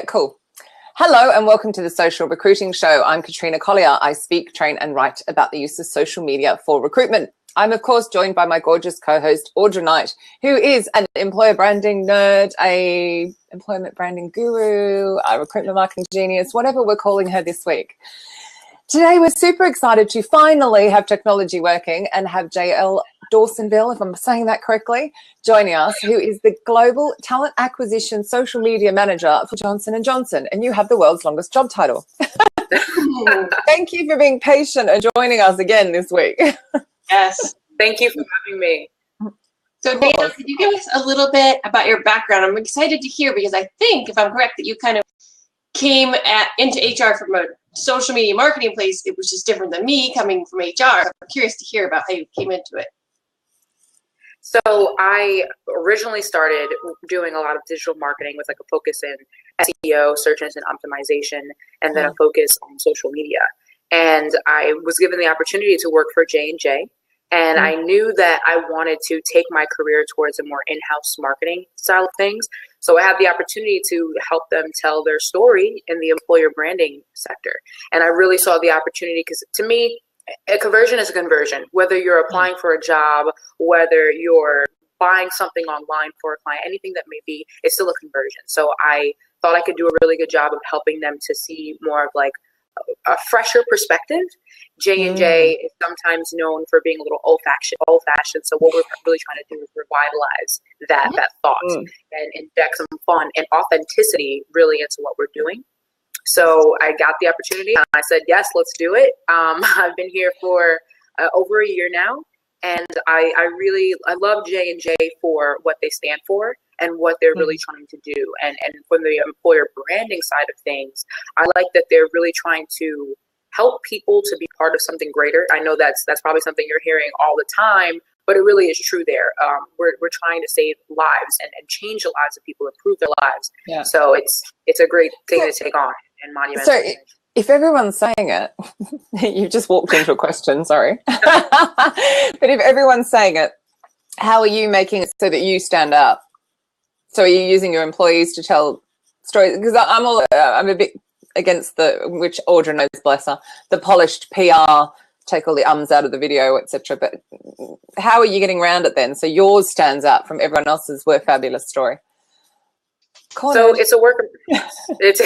cool. Hello and welcome to the Social Recruiting Show. I'm Katrina Collier. I speak, train and write about the use of social media for recruitment. I'm, of course, joined by my gorgeous co-host, Audra Knight, who is an employer branding nerd, a employment branding guru, a recruitment marketing genius, whatever we're calling her this week. Today, we're super excited to finally have technology working and have JL Dawsonville, if I'm saying that correctly, joining us, who is the Global Talent Acquisition Social Media Manager for Johnson & Johnson. And you have the world's longest job title. Thank you for being patient and joining us again this week. Yes, thank you for having me. So, Dana, could you give us a little bit about your background? I'm excited to hear because I think, if I'm correct, that you kind of came into HR from a social media marketing place, which is different than me coming from HR. I'm curious to hear about how you came into it. So I originally started doing a lot of digital marketing with like a focus in SEO, search engine optimization, and then a focus on social media. And I was given the opportunity to work for J&J. And I knew that I wanted to take my career towards a more in-house marketing style of things. So I had the opportunity to help them tell their story in the employer branding sector. And I really saw the opportunity because to me, a conversion is a conversion. Whether you're applying for a job, whether you're buying something online for a client, anything that may be, it's still a conversion. So I thought I could do a really good job of helping them to see more of like a fresher perspective. J&J is sometimes known for being a little old-fashioned. So what we're really trying to do is revitalize that thought and inject some fun and authenticity really into what we're doing. So I got the opportunity and I said, yes, let's do it. I've been here for over a year now. And I love J&J for what they stand for and what they're really trying to do. And from the employer branding side of things, I like that they're really trying to help people to be part of something greater. I know that's probably something you're hearing all the time, but it really is true there. We're trying to save lives and change the lives of people, improve their lives. Yeah. So it's a great thing to take on and monumental. So if everyone's saying it, you just walked into a question, sorry. But if everyone's saying it, how are you making it so that you stand out? So are you using your employees to tell stories? Because I'm a bit against which Audra knows, bless her, the polished PR, take all the ums out of the video, etc. But how are you getting around it then? So yours stands out from everyone else's "We're Fabulous" story. So it's a work. It's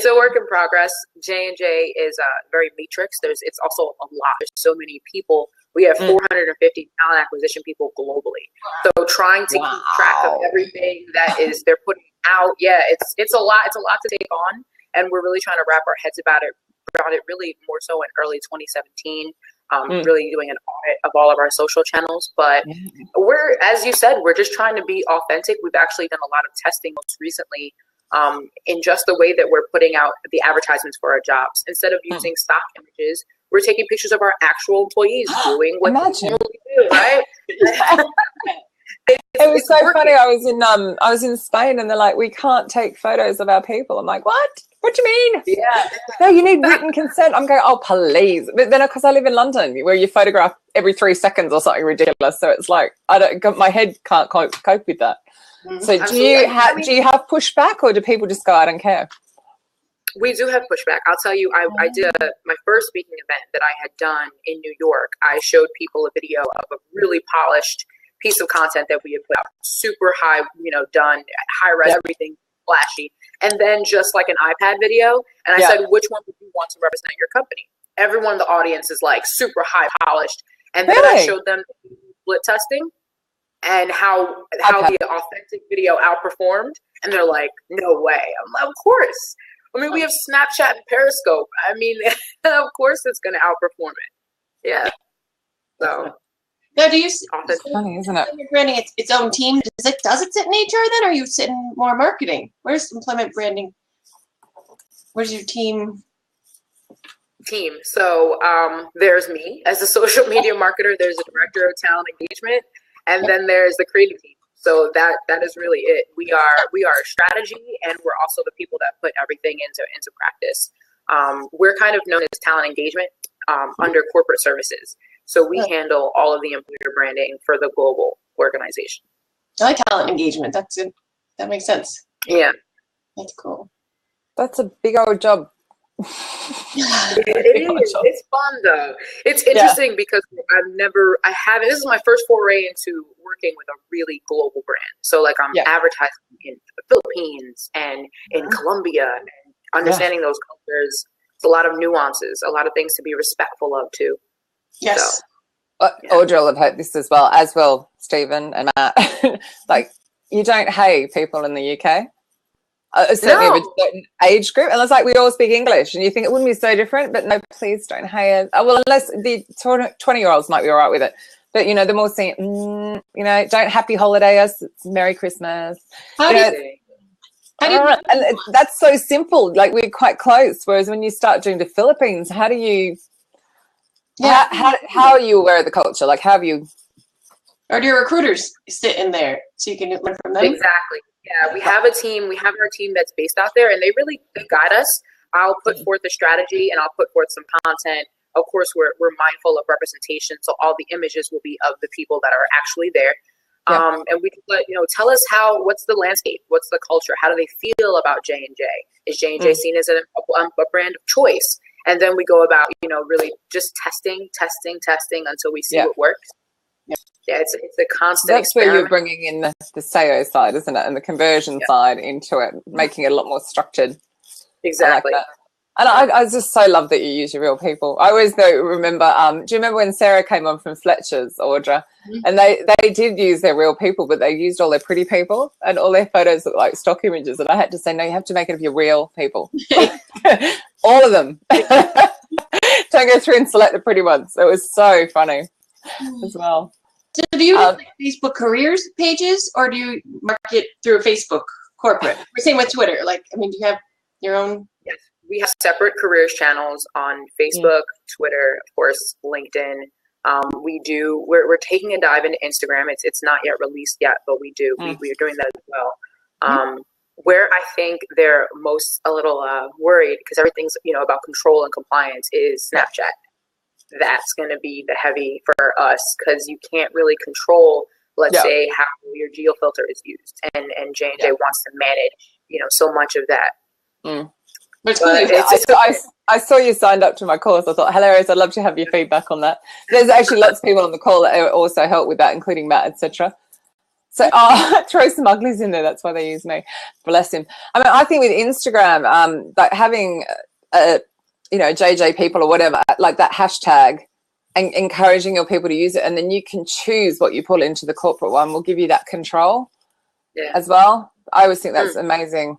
a work in progress. J&J is very matrix. It's also a lot. There's so many people. We have 450 talent acquisition people globally. So trying to keep track of everything that they're putting out. Yeah, it's a lot. It's a lot to take on, and we're really trying to wrap our heads about it really more so in early 2017. Really doing an audit of all of our social channels. But as you said, we're just trying to be authentic. We've actually done a lot of testing most recently in just the way that we're putting out the advertisements for our jobs. Instead of using stock images, we're taking pictures of our actual employees doing what they normally do, right? It was so funny. I was in Spain and they're like, we can't take photos of our people. I'm like, what? What do you mean? Yeah. No, you need written consent. I'm going, oh, please. But then, because I live in London, where you photograph every 3 seconds or something ridiculous, so it's like my head can't cope with that. So do you have pushback, or do people just go, I don't care? We do have pushback. I'll tell you, I did my first speaking event that I had done in New York. I showed people a video of a really polished piece of content that we had put out, super high, done, high res, everything flashy. And then just like an iPad video. And I said, which one would you want to represent your company? Everyone in the audience is like super high polished. And then I showed them split testing and how the authentic video outperformed. And they're like, no way. I'm like, of course. I mean, we have Snapchat and Periscope. I mean, of course it's going to outperform it. Yeah. So. Now, do you see funny, isn't it? Branding its own team? Does it sit in HR then, or are you sitting more marketing? Where's employment branding? Where's your team? So there's me as a social media marketer. There's a director of talent engagement, and then there's the creative team. So that is really it. We are strategy, and we're also the people that put everything into practice. We're kind of known as talent engagement under corporate services. So we handle all of the employer branding for the global organization. I like talent engagement. That's it. That makes sense. Yeah. That's cool. That's a big old job. It is. It's fun though. It's interesting because I haven't, this is my first foray into working with a really global brand. So like I'm advertising in the Philippines and in Colombia, and understanding those cultures. It's a lot of nuances, a lot of things to be respectful of too. Yes. So, Audrey will have heard this as well, Stephen and Matt. Like, you don't hey people in the UK. Certainly of a certain age group, unless like we all speak English, and you think it wouldn't be so different, but no, please don't hey. Well, unless the 20-year-olds might be all right with it, but you know, the more senior, you know, don't happy holiday us. It's Merry Christmas. And that's so simple. Like, we're quite close. Whereas when you start doing the Philippines, how do you? How are you aware of the culture? Like, how have you? Or do your recruiters sit in there so you can learn from them? Exactly. Yeah, we have a team. We have our team that's based out there, and they guide us. I'll put forth a strategy, and I'll put forth some content. Of course, we're mindful of representation, so all the images will be of the people that are actually there. And we tell us what's the landscape, what's the culture, how do they feel about J&J? Is J&J seen as a brand of choice? And then we go about really just testing until we see what works. Yeah, it's a constant. That's experiment. Where you're bringing in the SEO side, isn't it, and the conversion side into it, making it a lot more structured. Exactly. I like that. And I just so love that you use your real people. I always remember. Do you remember when Sarah came on from Fletcher's, Audra? And they did use their real people, but they used all their pretty people, and all their photos look like stock images. And I had to say, no, you have to make it of your real people, all of them. Don't go through and select the pretty ones. It was so funny as well. So do you do Facebook careers pages, or do you market through Facebook corporate? Same with Twitter. Like, I mean, do you have your own? Yes, we have separate careers channels on Facebook, Twitter, of course, LinkedIn. We're taking a dive into Instagram. It's not yet released yet, but we do. We are doing that as well. Where I think they're most a little worried, because everything's about control and compliance, is Snapchat. That's going to be the heavy for us, because you can't really control, let's say, how your geo filter is used, and J&J wants to manage so much of that. But I saw you signed up to my course. I thought, hilarious. I'd love to have your feedback on that. There's actually lots of people on the call that also help with that, including Matt, etc. So throw some uglies in there. That's why they use me. Bless him. I mean, I think with Instagram, like having JJ people or whatever, like that hashtag, and encouraging your people to use it, and then you can choose what you pull into the corporate one. Will give you that control as well. I always think that's amazing.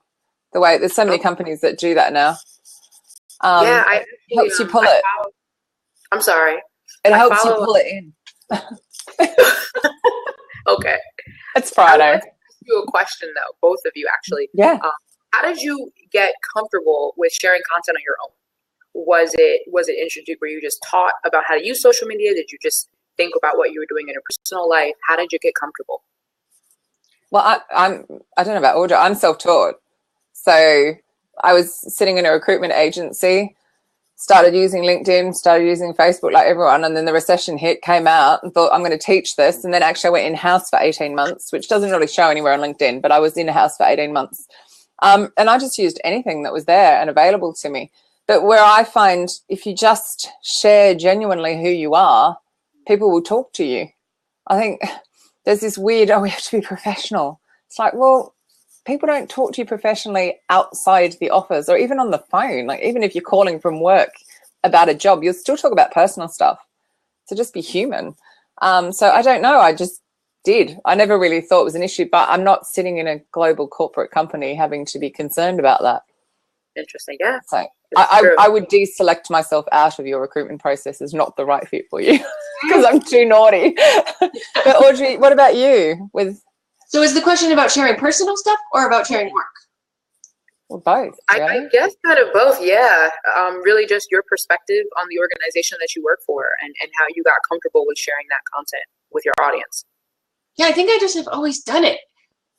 The way there's so many companies that do that now. It helps you pull it. I'm sorry. It helps you pull it in. Okay. It's Friday. I want to ask you a question though, both of you actually. Yeah. How did you get comfortable with sharing content on your own? Was it introduced? Were you just taught about how to use social media? Did you just think about what you were doing in your personal life? How did you get comfortable? Well, I don't know about Audra. I'm self-taught. So I was sitting in a recruitment agency, started using LinkedIn, started using Facebook like everyone, and then the recession hit, came out and thought, I'm going to teach this. And then actually I went in-house for 18 months, which doesn't really show anywhere on LinkedIn, but I was in-house for 18 months. And I just used anything that was there and available to me. But where I find if you just share genuinely who you are, people will talk to you. I think there's this weird, we have to be professional. It's like, well, people don't talk to you professionally outside the office or even on the phone. Like, even if you're calling from work about a job, you'll still talk about personal stuff. So just be human. So I don't know. I just did. I never really thought it was an issue, but I'm not sitting in a global corporate company having to be concerned about that. Interesting. Yeah. So I would deselect myself out of your recruitment process as not the right fit for you because I'm too naughty. But Audrey, what about you? So is the question about sharing personal stuff or about sharing work? Well, both. Yeah? I guess kind of both, yeah. Really just your perspective on the organization that you work for and how you got comfortable with sharing that content with your audience. Yeah, I think I just have always done it.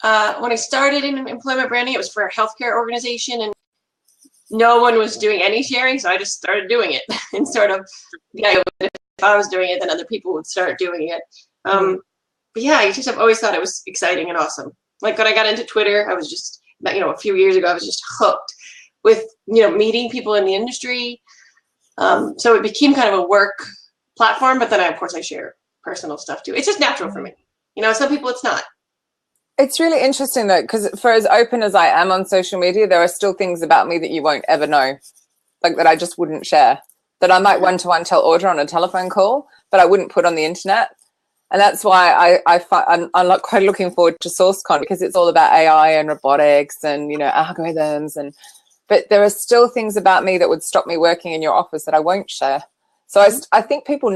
When I started in employment branding, it was for a healthcare organization, and no one was doing any sharing, so I just started doing it. And sort of, if I was doing it, then other people would start doing it. But yeah, I just have always thought it was exciting and awesome. Like when I got into Twitter, I was just, a few years ago, I was just hooked. with, you know, meeting people in the industry. So it became kind of a work platform, but then of course I share personal stuff too. It's just natural for me. You know, some people it's not. It's really interesting though, because for as open as I am on social media, there are still things about me that you won't ever know, like that I just wouldn't share, that I might one-to-one tell Audra on a telephone call, but I wouldn't put on the internet. And that's why I'm like quite looking forward to SourceCon, because it's all about AI and robotics and, you know, algorithms. But there are still things about me that would stop me working in your office that I won't share. So I think people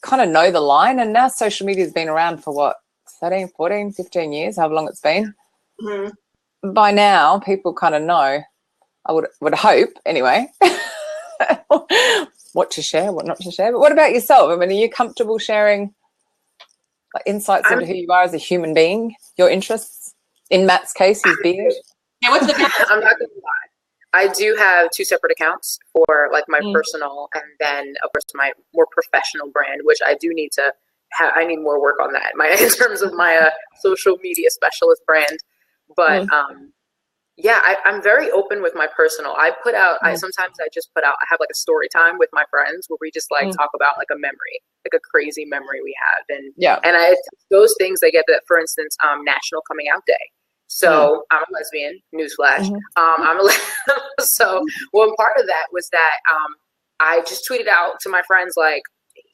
kind of know the line. And now social media has been around for what, 13, 14, 15 years, however long it's been. Mm-hmm. By now, people kind of know, I would hope anyway, what to share, what not to share. But what about yourself? I mean, are you comfortable sharing like insights into who you are as a human being, your interests? In Matt's case, his beard. Yeah, what's the I'm not gonna lie. I do have 2 separate accounts for like my personal and then of course my more professional brand, which I do need to have. I need more work on that in terms of my social media specialist brand. But yeah, I'm very open with my personal. I put out, sometimes I just put out, I have like a story time with my friends where we just like talk about like a memory, like a crazy memory we have. And those things, I get that, for instance, National Coming Out Day. So I'm a lesbian, newsflash. So one part of that was that I just tweeted out to my friends, like,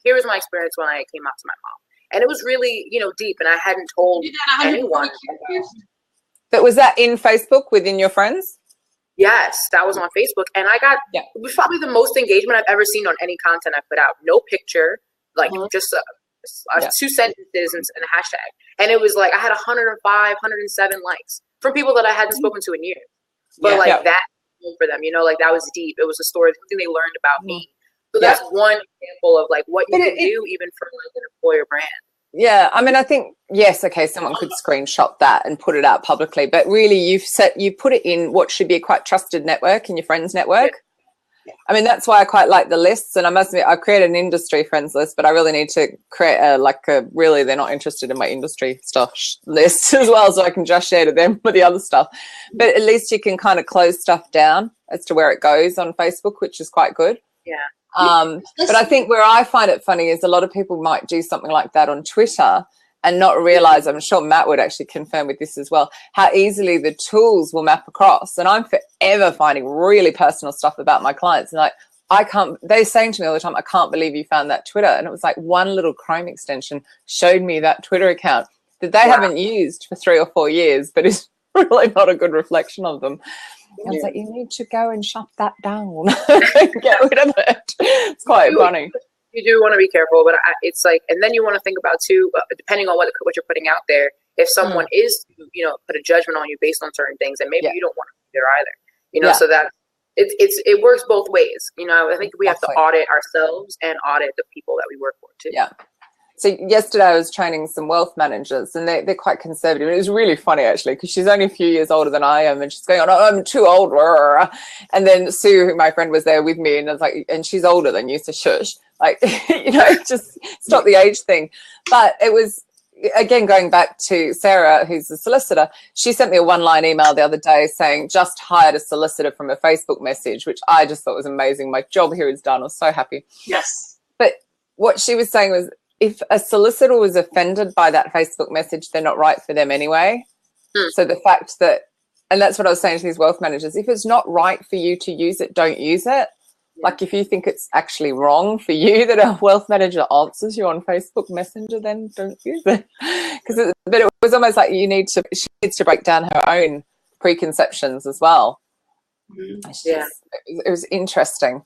here was my experience when I came out to my mom. And it was really, you know, deep, and I hadn't told anyone. But was that in Facebook within your friends? Yes, that was on Facebook. And I got, it was probably the most engagement I've ever seen on any content I put out. No picture, like just 2 sentences and a hashtag. And it was like, I had 105, 107 likes from people that I hadn't spoken to in years. But that for them, you know, like that was deep. It was a story, something they learned about me. So that's one example of like what you can do even for like an employer brand. Yeah, I mean, I think, yes, okay, someone could screenshot that and put it out publicly, but really you put it in what should be a quite trusted network, in your friends network. Yeah. I mean, that's why I quite like the lists, and I must admit, I've created an industry friends list, but I really need to create really, they're not interested in my industry stuff list as well, so I can just share to them with the other stuff. But at least you can kind of close stuff down as to where it goes on Facebook, which is quite good. Yeah. But I think where I find it funny is a lot of people might do something like that on Twitter and not realize, I'm sure Matt would actually confirm with this as well, how easily the tools will map across. And I'm forever finding really personal stuff about my clients. And like, they're saying to me all the time, I can't believe you found that Twitter. And it was like one little Chrome extension showed me that Twitter account that they haven't used for 3 or 4 years, but it's really not a good reflection of them. I was like, you need to go and shut that down and get rid of it. It's quite funny. You do want to be careful, but it's like, and then you want to think about too, depending on what you're putting out there, if someone is, you know, put a judgment on you based on certain things, and maybe you don't want to be there either, you know, so that it works both ways. You know, I think we have to audit ourselves and audit the people that we work for too. Yeah. So yesterday I was training some wealth managers, and they're quite conservative. It was really funny actually, because she's only a few years older than I am, and she's going on, oh, I'm too old. And then Sue, who my friend, was there with me, and I was like, and she's older than you, so shush. Like, you know, just stop the age thing. But it was, again, going back to Sarah, who's a solicitor, she sent me a 1-line email the other day saying, just hired a solicitor from a Facebook message, which I just thought was amazing. My job here is done. I was so happy. Yes. But what she was saying was, if a solicitor was offended by that Facebook message, they're not right for them anyway. So the fact that, and that's what I was saying to these wealth managers, if it's not right for you to use it, don't use it. Like if you think it's actually wrong for you that a wealth manager answers you on Facebook Messenger, then don't use it. But it was almost like she needs to break down her own preconceptions as well. It was interesting.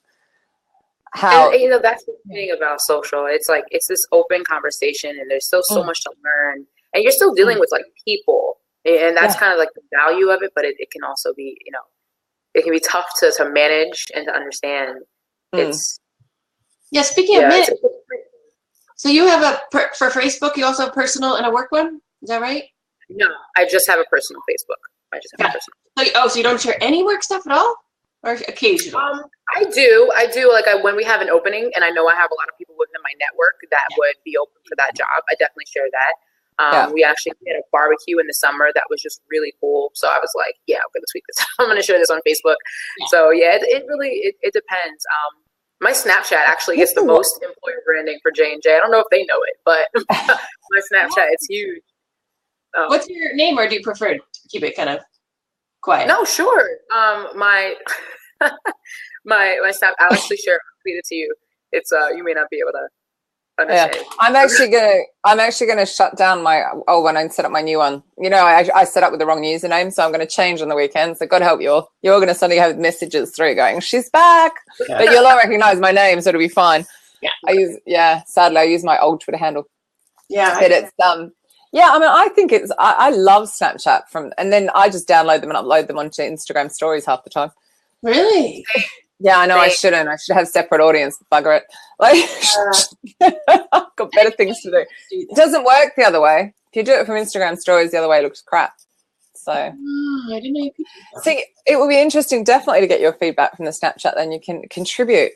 How, and, you know, that's the thing about social. It's like, it's this open conversation, and there's still so much to learn, and you're still dealing with like people, and that's kind of like the value of it. But it can also be, you know, it can be tough to manage and to understand. It's speaking of manage, so you have for Facebook, you also have personal and a work one, is that right? No, I just have a personal Facebook. I just have a personal. So you don't share any work stuff at all, or occasionally? I do. Like when we have an opening, and I know I have a lot of people within my network that would be open for that job, I definitely share that. We actually had a barbecue in the summer that was just really cool. So I was like, yeah, I'm going to tweet this. I'm going to share this on Facebook. Yeah. So yeah, it depends. My Snapchat actually gets the most employer branding for J&J. I don't know if they know it, but my Snapchat, it's huge. What's your name, or do you prefer to keep it kind of quiet? No, sure. My Snap, I'll actually share it, tweet it to you. It's you may not be able to understand. Yeah. I'm actually gonna shut down my old one and set up my new one. You know, I set up with the wrong username, so I'm gonna change on the weekend. So God help you all. You're all gonna suddenly have messages through going, she's back. Yeah. But you'll all recognize my name, so it'll be fine. Yeah. Sadly I use my old Twitter handle. Yeah. But it's yeah, I mean, I think I love Snapchat and then I just download them and upload them onto Instagram stories half the time. Really? Yeah, I know. I shouldn't. I should have separate audience. Bugger it. Like, I've got better things to do. It doesn't work the other way. If you do it from Instagram stories, the other way looks crap. So, I didn't know you could do that. See, it will be interesting, definitely, to get your feedback from the Snapchat. Then you can contribute.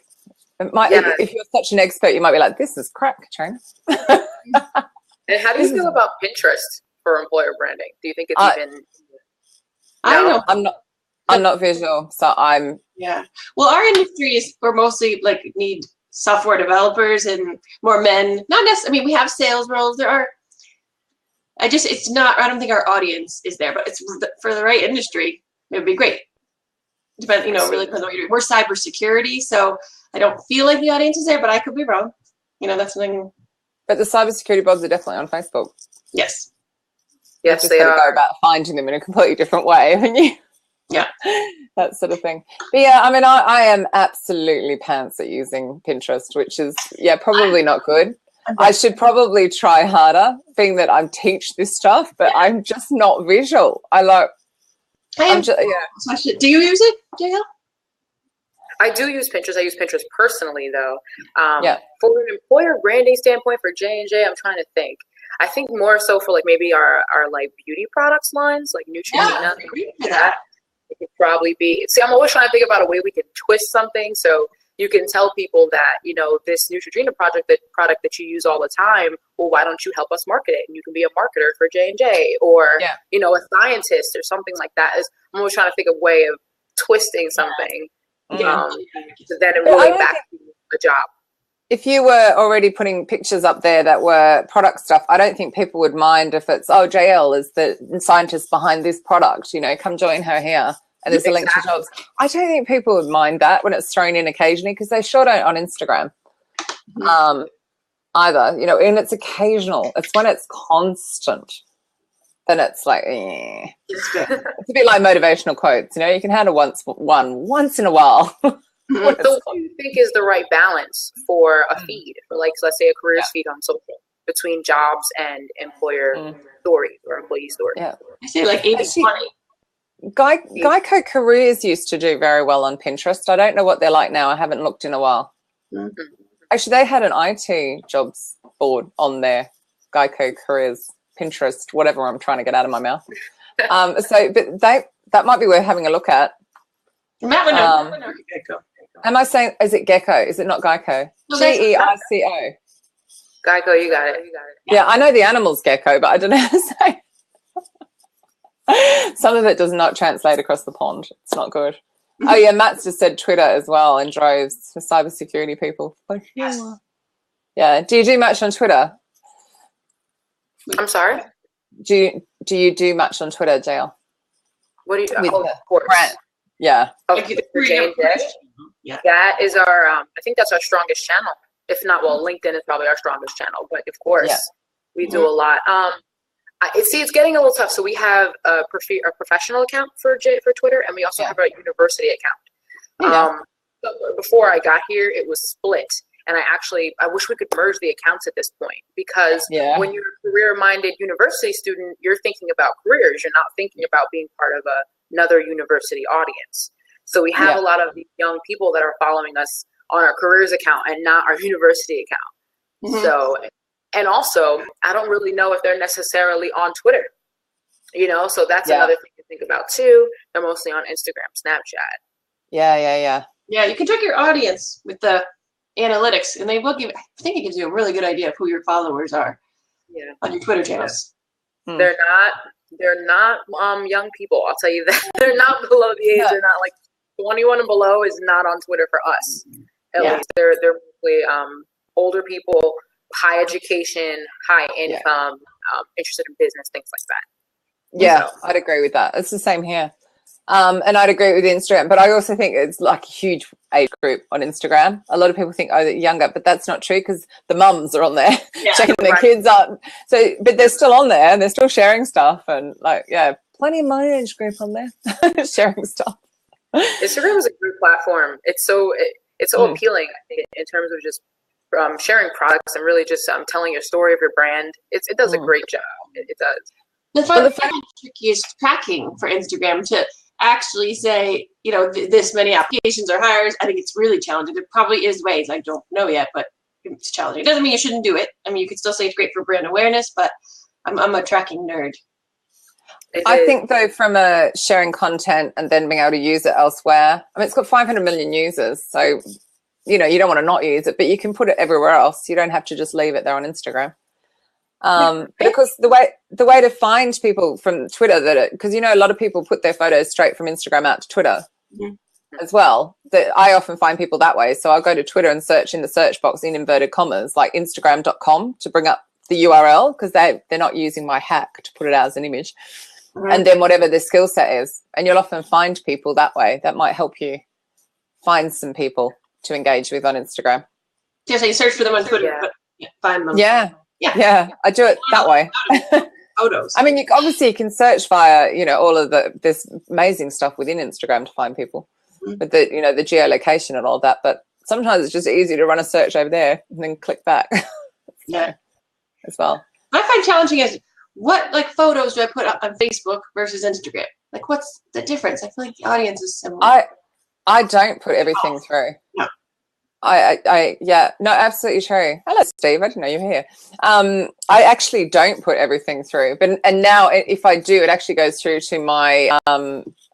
If you're such an expert, you might be like, "This is crap, Katrina." And how do you feel about Pinterest for employer branding? Do you think it's even? I don't know. I'm not visual, so I'm. Yeah. Well, our industry we're mostly like need software developers and more men. Not necessarily. I mean, we have sales roles. There are. I don't think our audience is there, but it's for the right industry. It would be great. Really depends on what you're doing. We're cybersecurity, so I don't feel like the audience is there, but I could be wrong. That's something. But the cybersecurity bots are definitely on Facebook. Yes. Yes, they are. Go about finding them in a completely different way, haven't you? Yeah. That sort of thing. But yeah, I mean, I am absolutely pants at using Pinterest, which is, probably not good. I should probably try harder, being that I teach this stuff, but I'm just not visual. Do you use it, JL? I do use Pinterest. I use Pinterest personally, though. For an employer branding standpoint for J&J, I'm trying to think. I think more so for like maybe our like beauty products lines, like Neutrogena. It could probably be. See, I'm always trying to think about a way we can twist something so you can tell people that, this Neutrogena product that you use all the time, well, why don't you help us market it? And you can be a marketer for J&J or, a scientist or something like that. I'm always trying to think of a way of twisting something. So then it really back to the job. If you were already putting pictures up there that were product stuff, I don't think people would mind if it's, JL is the scientist behind this product, come join her here. And there's a link to jobs. I don't think people would mind that when it's thrown in occasionally, because they sure don't on Instagram either, and it's occasional. It's when it's constant. Then it's like, It's a bit like motivational quotes, you can handle once in a while. So what do you think is the right balance for a feed, for like, let's say a careers feed on social, between jobs and employer stories or employee stories? Yeah. I say like 80-20. Geico Careers used to do very well on Pinterest. I don't know what they're like now. I haven't looked in a while. Mm-hmm. Actually, they had an IT jobs board on their Geico Careers Pinterest, whatever I'm trying to get out of my mouth. But that might be worth having a look at. Am I saying, is it Gecko? Is it not Geico? Geico. Geico, you got it. Yeah, I know the animal's gecko, but I don't know how to say it. Some of it does not translate across the pond. It's not good. Oh, yeah, Matt's just said Twitter as well, and droves for cybersecurity people. Yes. Yeah. Do you do much on Twitter? I'm sorry? Do you do much on Twitter, JL? What do you of course. Brand. Yeah. Yeah. That is our I think that's our strongest channel. If not, LinkedIn is probably our strongest channel, but of course we do a lot. It's getting a little tough. So we have a professional account for Twitter, and we also have a university account. So before I got here, it was split. And I wish we could merge the accounts at this point, because when you're a career-minded university student, you're thinking about careers. You're not thinking about being part of another university audience. So we have a lot of these young people that are following us on our careers account and not our university account. Mm-hmm. So, and also, I don't really know if they're necessarily on Twitter, so that's another thing to think about too. They're mostly on Instagram, Snapchat. Yeah, you can track your audience with the analytics, and they will give. I think it gives you a really good idea of who your followers are. on your Twitter channels. They're not young people. I'll tell you that. They're not below the age. They're not like 21 and below is not on Twitter for us. At least they're mostly older people, high education, high income, interested in business, things like that. Yeah, so I'd agree with that. It's the same here. And I'd agree with Instagram, but I also think it's like a huge age group on Instagram. A lot of people think, oh, they're younger, but that's not true because the mums are on there checking their kids up. So, but they're still on there and they're still sharing stuff and like, plenty of my age group on there sharing stuff. Instagram is a great platform. It's so appealing, I think, in terms of just sharing products and really just telling your story of your brand. It does a great job. It does. The tricky is tracking for Instagram to actually say, this many applications or hires. I think it's really challenging. There probably is ways. I don't know yet, but it's challenging. It doesn't mean you shouldn't do it. I mean, you could still say it's great for brand awareness, but I'm a tracking nerd. I think though, from sharing content and then being able to use it elsewhere, I mean, it's got 500 million users. So, you don't want to not use it, but you can put it everywhere else. You don't have to just leave it there on Instagram. But of course, the way to find people from Twitter, because a lot of people put their photos straight from Instagram out to Twitter as well. That I often find people that way. So I'll go to Twitter and search in the search box in inverted commas, like Instagram.com to bring up the URL because they're not using my hack to put it out as an image. And then whatever the skill set is, and you'll often find people that way. That might help you find some people to engage with on Instagram. Yeah, so you search for them on Twitter, but find them. Yeah, I do it that way. Photos. I mean, you can search via, all of this amazing stuff within Instagram to find people, with the geolocation and all that. But sometimes it's just easy to run a search over there and then click back. As well. What I find challenging is what photos do I put up on Facebook versus Instagram? Like, what's the difference? I feel like the audience is similar. I don't put everything through. No. No, absolutely true. Hello, Steve. I didn't know you were here. I actually don't put everything through, and now if I do, it actually goes through to my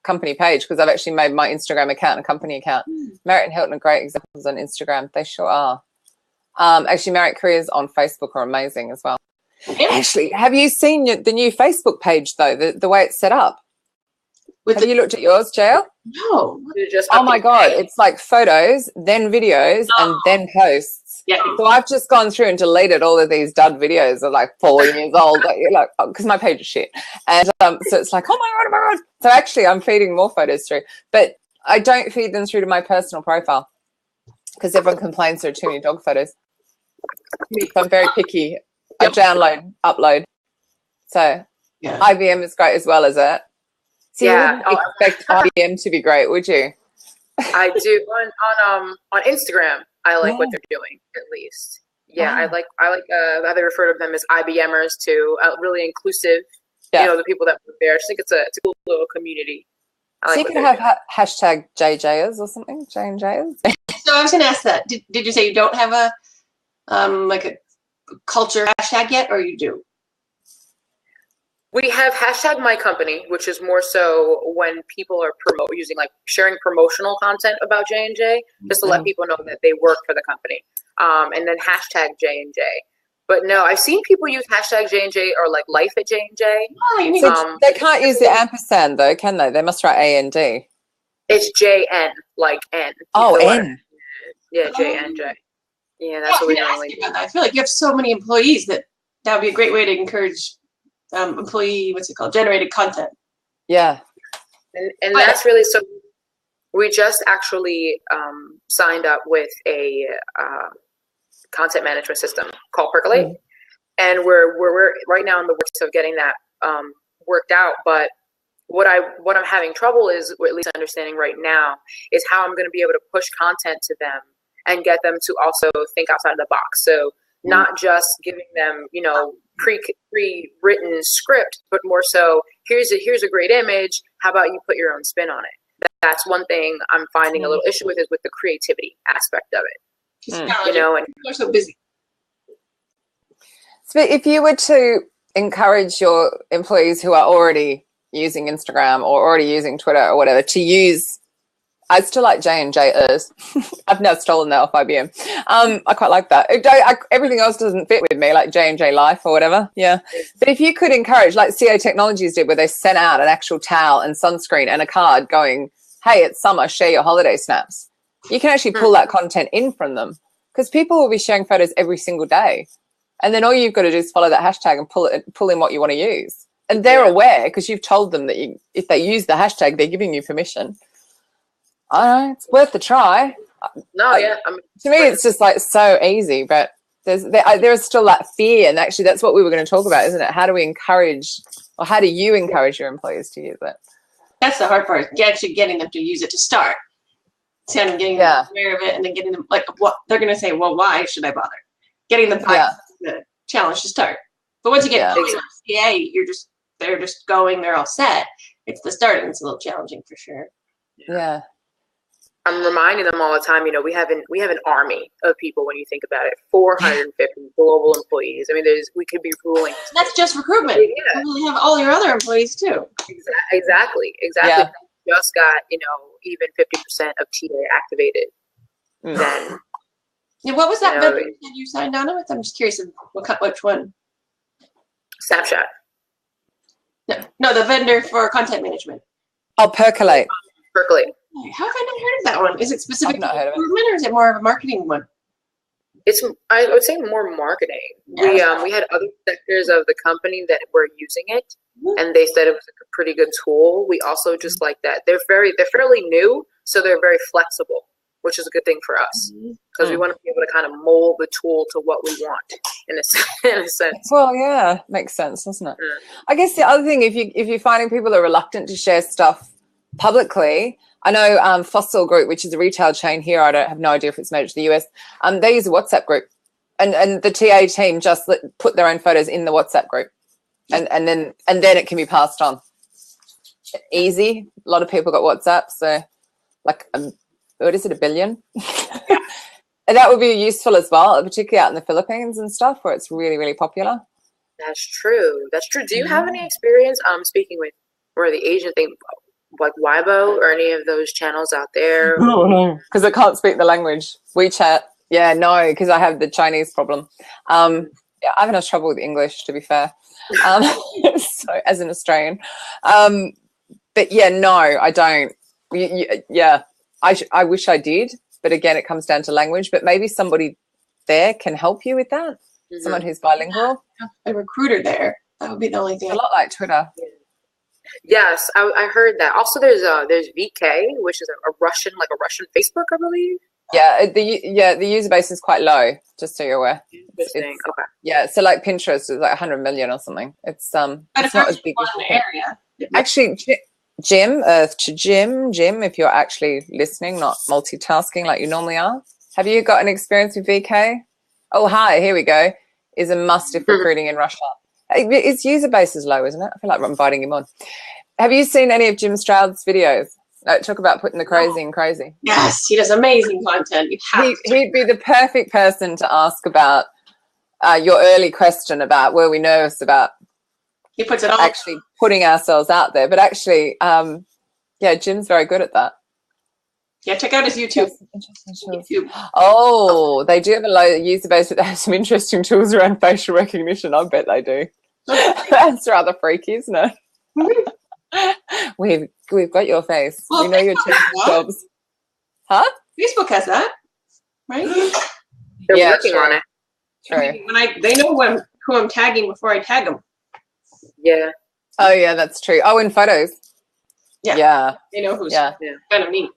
company page because I've actually made my Instagram account a company account. Merit and Hilton are great examples on Instagram. They sure are. Actually, Merit Careers on Facebook are amazing as well. Actually, have you seen the new Facebook page though? The way it's set up. Have you looked at yours, JL? No. Oh my God, it's like photos, then videos, and then posts. Yeah. So I've just gone through and deleted all of these dud videos of like 4 years old, because my page is shit. And so it's like, oh my God. So actually, I'm feeding more photos through, but I don't feed them through to my personal profile because everyone complains there are too many dog photos. So I'm very picky. I download, upload. So IBM is great as well, is it? So you wouldn't expect IBM to be great, would you? I do on Instagram. I like what they're doing at least. Yeah, I like how they refer to them as IBMers too. Really inclusive. The people that work there. I just think it's a cool little community. So you could have hashtag JJers or something, J&Jers. So I was going to ask that. Did you say you don't have a a culture hashtag yet, or you do? We have hashtag my company, which is more so when people are using sharing promotional content about J&J, just to let people know that they work for the company. And then hashtag J&J. But no, I've seen people use hashtag J&J or life at J&J. So they can't use the ampersand though, can they? They must write AND. It's JN, like N. Oh, N. Yeah, J&J. Yeah, that's what we normally do. I feel like you have so many employees that would be a great way to encourage employee, generated content. Yeah. And that's really, so we just actually signed up with a content management system called Perk. And we're right now in the works of getting that worked out. But what I'm having trouble is, or at least understanding right now, is how I'm going to be able to push content to them and get them to also think outside of the box. So not just giving them, pre-written script, but more so, here's a great image. How about you put your own spin on it? That's one thing I'm finding a little issue with, is with the creativity aspect of it. And people are so busy. So if you were to encourage your employees who are already using Instagram or already using Twitter or whatever to use I still like J&Jers. I've now stolen that off IBM. I quite like that. Everything else doesn't fit with me, like J&J Life or whatever. Yeah. But if you could encourage, like CA Technologies did, where they sent out an actual towel and sunscreen and a card going, hey, it's summer, share your holiday snaps. You can actually pull that content in from them, because people will be sharing photos every single day. And then all you've got to do is follow that hashtag and pull in what you want to use. And they're aware, because you've told them that if they use the hashtag, they're giving you permission. I don't know, it's worth the try. No, yeah. To me, it's just like so easy, but there's still that fear, and actually that's what we were going to talk about, isn't it? How do we encourage, or how do you encourage your employees to use it? That's the hard part, actually getting them to use it to start. So I'm getting them aware of it, and then getting them, like, what they're going to say, well, why should I bother? Getting them the challenge to start. But once you get going on CA, they're just going, they're all set. It's the start, and it's a little challenging for sure. Yeah. I'm reminding them all the time, you know, we have an army of people when you think about it, 450 global employees. I mean, we could be ruling. That's just recruitment. Yeah. You have all your other employees too. Exactly. Yeah. Just got, you know, even 50% of TA activated. Then. Yeah, what was that vendor that you signed on with? I'm just curious of which one. Snapchat. No, the vendor for content management. Oh, Percolate. Percolate. How have I not heard of that one? Is it specific to recruitment, or is it more of a marketing one? It's, I would say, more marketing. Yeah. We had other sectors of the company that were using it, and they said it was like a pretty good tool. We also just like that they're fairly new, so they're very flexible, which is a good thing for us, because we want to be able to kind of mold the tool to what we want in a sense. Well, yeah, makes sense, doesn't it? I guess the other thing, if you're finding people are reluctant to share stuff publicly, I know Fossil Group, which is a retail chain here, I don't have no idea if it's made it to the US, they use a WhatsApp group, and the TA team just put their own photos in the WhatsApp group, and then it can be passed on. Easy. A lot of people got WhatsApp, so like what is it, 1 billion? And that would be useful as well, particularly out in the Philippines and stuff, where it's really, really popular. That's true. Do you have any experience speaking with where the Asian thing, like Weibo or any of those channels out there? No, because I can't speak the language. WeChat, no, because I have the Chinese problem. I have enough trouble with English, to be fair, so as an Australian. But no, I don't. I wish I did, but again, it comes down to language. But maybe somebody there can help you with that. Someone who's bilingual. A recruiter there. That would be the only thing. It's a lot like Twitter. Yes, I heard that. Also, there's VK, which is a Russian Facebook, I believe. Yeah, the user base is quite low, just so you're aware. Interesting. Okay. Yeah, so like Pinterest is like 100 million or something. It's not as big as the area. Actually, Jim, if you're actually listening, not multitasking like you normally are, have you got an experience with VK? Oh, hi, here we go. Is a must if recruiting in Russia. Its user base is low, isn't it? I feel like I'm inviting him on. Have you seen any of Jim Stroud's videos? Talk about putting the crazy in crazy. Yes, he does amazing content. He'd be the perfect person to ask about your early question about were we nervous about he puts it all actually putting ourselves out there. But actually, Jim's very good at that. Yeah, check out his YouTube. YouTube. Oh, they do have a low user base, but they have some interesting tools around facial recognition. I bet they do. That's rather freaky, isn't it? We've got your face. Well, we know your jobs. Huh? Facebook has that, right? They're working on it. True. They know who I'm tagging before I tag them. Yeah. Oh yeah, that's true. Oh, in photos. Yeah. They know who's kind of neat.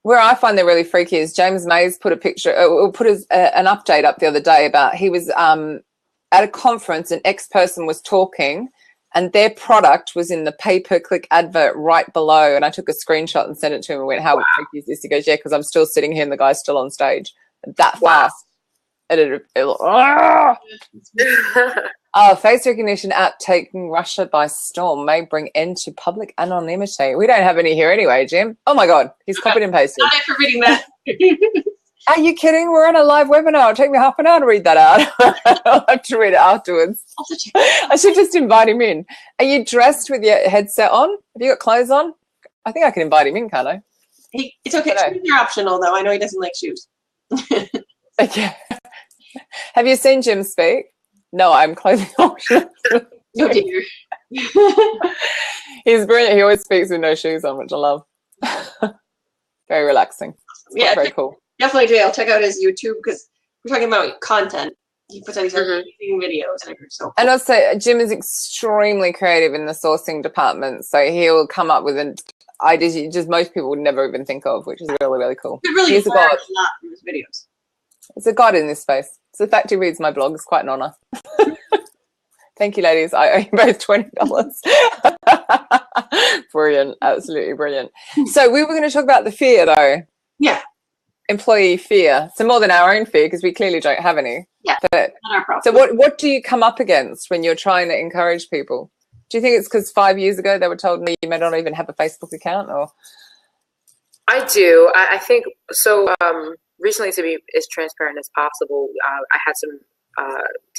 Where I find they're really freaky is James Mays put a picture, or put an update up the other day about he was at a conference, an ex-person was talking, and their product was in the pay-per-click advert right below. And I took a screenshot and sent it to him and went, how freaky is this? He goes, yeah, because I'm still sitting here and the guy's still on stage. That fast. Face recognition app taking Russia by storm may end end to public anonymity. We don't have any here anyway, Jim. Oh my God, he's copied and pasted. Not for reading that. Are you kidding? We're on a live webinar. It'll take me half an hour to read that out. I'll have to read it afterwards. I should just invite him in. Are you dressed with your headset on? Have you got clothes on? I think I can invite him in, can't I? It's okay. Shoes are optional, though. I know he doesn't like shoes. Okay. Have you seen Jim speak? No, I'm clothing optional. Oh dear. He's brilliant. He always speaks with no shoes on, which I love. Very relaxing. Yeah, very cool. Definitely do. I'll check out his YouTube because we're talking about content. He puts out these amazing videos. And also, Jim is extremely creative in the sourcing department. So he'll come up with ideas just most people would never even think of, which is really, really cool. He's a god. A lot from his videos. It's a god in this space. So the fact he reads my blog is quite an honor. Thank you, ladies. I owe you both $20. Brilliant. Absolutely brilliant. So we were going to talk about the fear, though. Yeah. Employee fear. So more than our own fear, because we clearly don't have any. Yeah. But, not our problem. so what do you come up against when you're trying to encourage people? Do you think it's because 5 years ago they were told me you may not even have a Facebook account? Or I do. I think so. Recently, to be as transparent as possible, I had some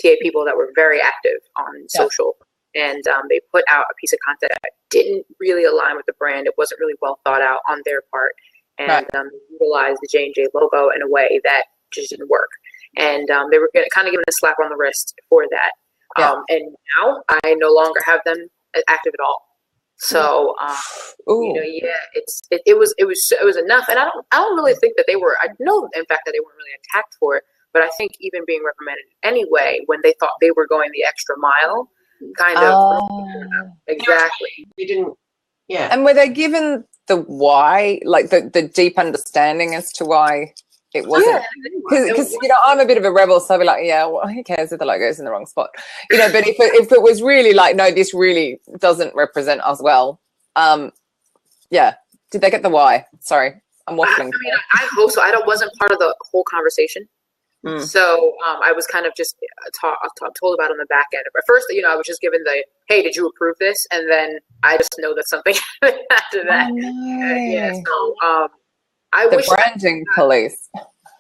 TA people that were very active on social, and they put out a piece of content that didn't really align with the brand. It wasn't really well thought out on their part, and utilized the J&J logo in a way that just didn't work. And they were kind of given a slap on the wrist for that. And now I no longer have them active at all. So, it was enough. And I don't really think that they were, I know in fact that they weren't really attacked for it, but I think even being reprimanded anyway, when they thought they were going the extra mile, kind of. Exactly. They didn't, And were they given the why, like the deep understanding as to why it wasn't? Because I'm a bit of a rebel, so I'll be like, well, who cares if the logo's in the wrong spot? But if it was really like, no, this really doesn't represent us well. Did they get the why? Sorry, I'm waffling. I hope so. I wasn't part of the whole conversation. So I was kind of just told about it on the back end. At first, I was just given the, hey, did you approve this? And then I just know that something happened after that. Oh, so I wish branding police.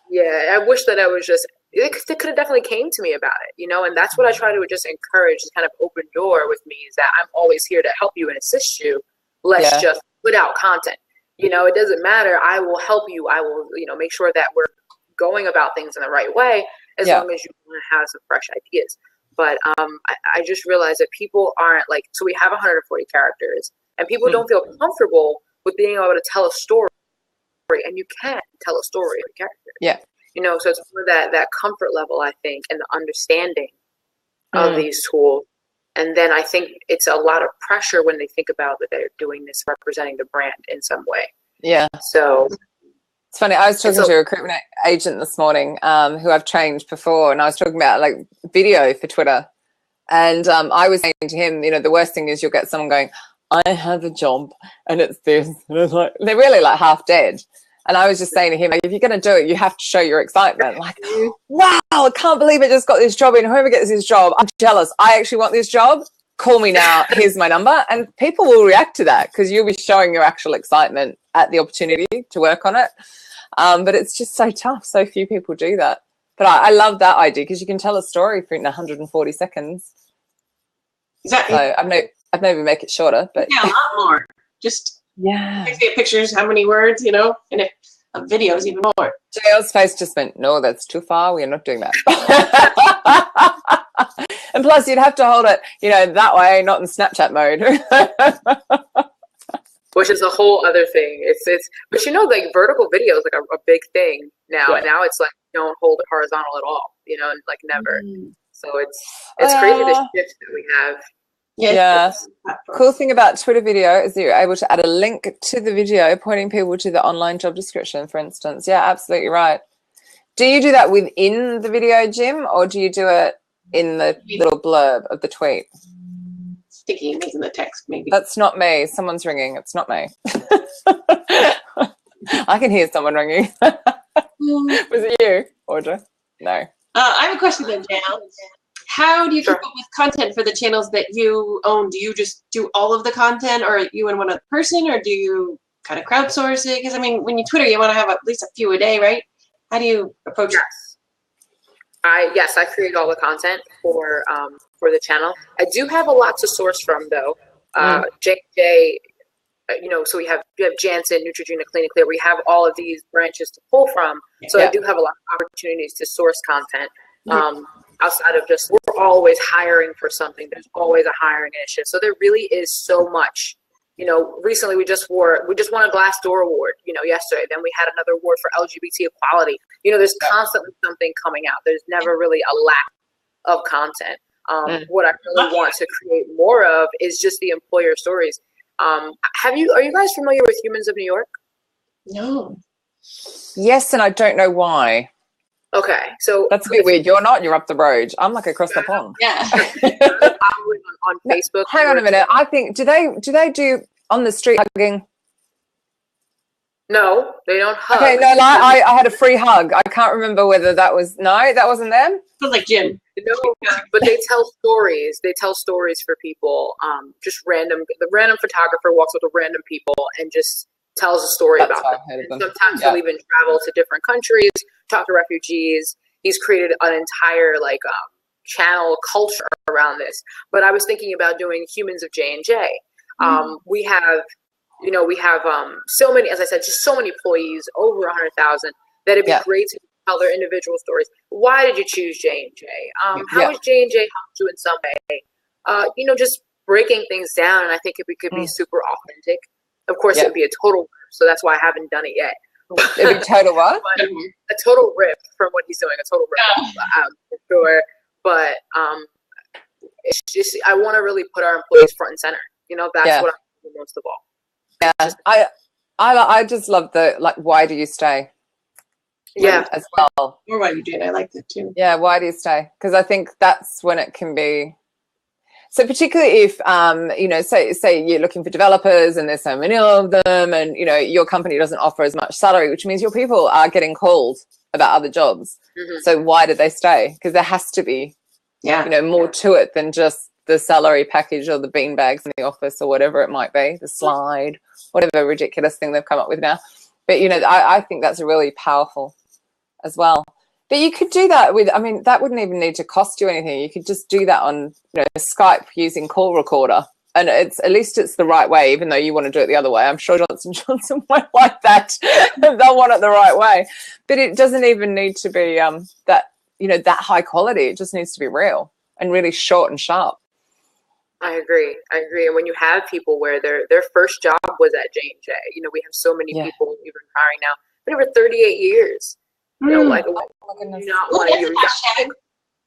Yeah, I wish that I was just, it could have definitely came to me about it, and that's what I try to just encourage, this kind of open door with me, is that I'm always here to help you and assist you. Let's just put out content. It doesn't matter. I will help you. I will, make sure that we're going about things in the right way, as long as you want to have some fresh ideas. But I just realized that people aren't like, so we have 140 characters, and people don't feel comfortable with being able to tell a story, and you can't tell a story of a character. So it's more that comfort level, I think, and the understanding of these tools. And then I think it's a lot of pressure when they think about that they're doing this representing the brand in some way. So it's funny. I was talking to a recruitment agent this morning who I've trained before, and I was talking about like video for Twitter. And I was saying to him, the worst thing is you'll get someone going, I have a job and it's this. And it's like, they're really like half dead. And I was just saying to him, like, if you're going to do it, you have to show your excitement. Like, wow, I can't believe I just got this job in. Whoever gets this job, I'm jealous. I actually want this job. Call me now. Here's my number. And people will react to that because you'll be showing your actual excitement at the opportunity to work on it. But it's just so tough. So few people do that. But I love that idea because you can tell a story in 140 seconds. Exactly. So I've maybe make it shorter, but a lot more. Just pictures, how many words, and if a video is even more. JL's face just went, no, that's too far. We are not doing that. And plus, you'd have to hold it, that way, not in Snapchat mode. Which is a whole other thing. But like vertical video is like a big thing now, and now it's like don't hold it horizontal at all, and like never. So it's crazy the shift that we have. Yeah. Cool thing about Twitter video is that you're able to add a link to the video pointing people to the online job description, for instance. Yeah, absolutely right. Do you do that within the video, Jim, or do you do it in the little blurb of the tweet? Sticky in the text, maybe. That's not me. Someone's ringing. It's not me. I can hear someone ringing. Was it you, Audra? No. I have a question then, Jan. How do you keep up with content for the channels that you own? Do you just do all of the content, or you and one other person, or do you kind of crowdsource it? Because when you Twitter, you want to have at least a few a day, right? How do you approach it? I create all the content for the channel. I do have a lot to source from, though. JJ so you have Janssen, Neutrogena, Clean and Clear. We have all of these branches to pull from. So I do have a lot of opportunities to source content outside of just we're always hiring for something. There's always a hiring initiative. So there really is so much. Recently we just won a Glassdoor award, yesterday. Then we had another award for LGBT equality. There's constantly something coming out. There's never really a lack of content. What I really want to create more of is just the employer stories. Are you guys familiar with Humans of New York? No. Yes, and I don't know why. Okay, so that's a bit weird. You're not. You're up the road. I'm like across the pond. Yeah. on Facebook. Hang on a minute. I think do they do on the street hugging? No, they don't hug. Okay, no, I had a free hug. I can't remember whether that wasn't them. Feels like Jim. No, but they tell stories. They tell stories for people. Just the random photographer walks with a random people and just tells a story about them. And sometimes he'll even travel to different countries, talk to refugees. He's created an entire channel culture around this. But I was thinking about doing Humans of J&J. We have so many, as I said, just so many employees, over 100,000, that it'd be great to tell their individual stories. Why did you choose J&J? How has J&J helped you in some way? Just breaking things down. And I think it could be super authentic. Of course, it'd be a total rip, so that's why I haven't done it yet. It'd be total what? A total rip from what he's doing. A total rip, for sure. But it's just I want to really put our employees front and center. That's what I do most of all. Yeah, I just love the why do you stay? Yeah, as well. Or why you do it. I like that too. Yeah, why do you stay? Because I think that's when it can be. So particularly if say you're looking for developers and there's so many of them, and your company doesn't offer as much salary, which means your people are getting called about other jobs. So why did they stay? Because there has to be more to it than just the salary package or the beanbags in the office or whatever it might be, the slide, whatever ridiculous thing they've come up with now. But I think that's really powerful as well. But you could do that that wouldn't even need to cost you anything. You could just do that on Skype using call recorder. And at least it's the right way, even though you want to do it the other way. I'm sure Johnson & Johnson won't like that. They'll want it the right way. But it doesn't even need to be that high quality. It just needs to be real and really short and sharp. I agree. And when you have people where their first job was at J&J, we have so many people even hiring now, been over 38 years.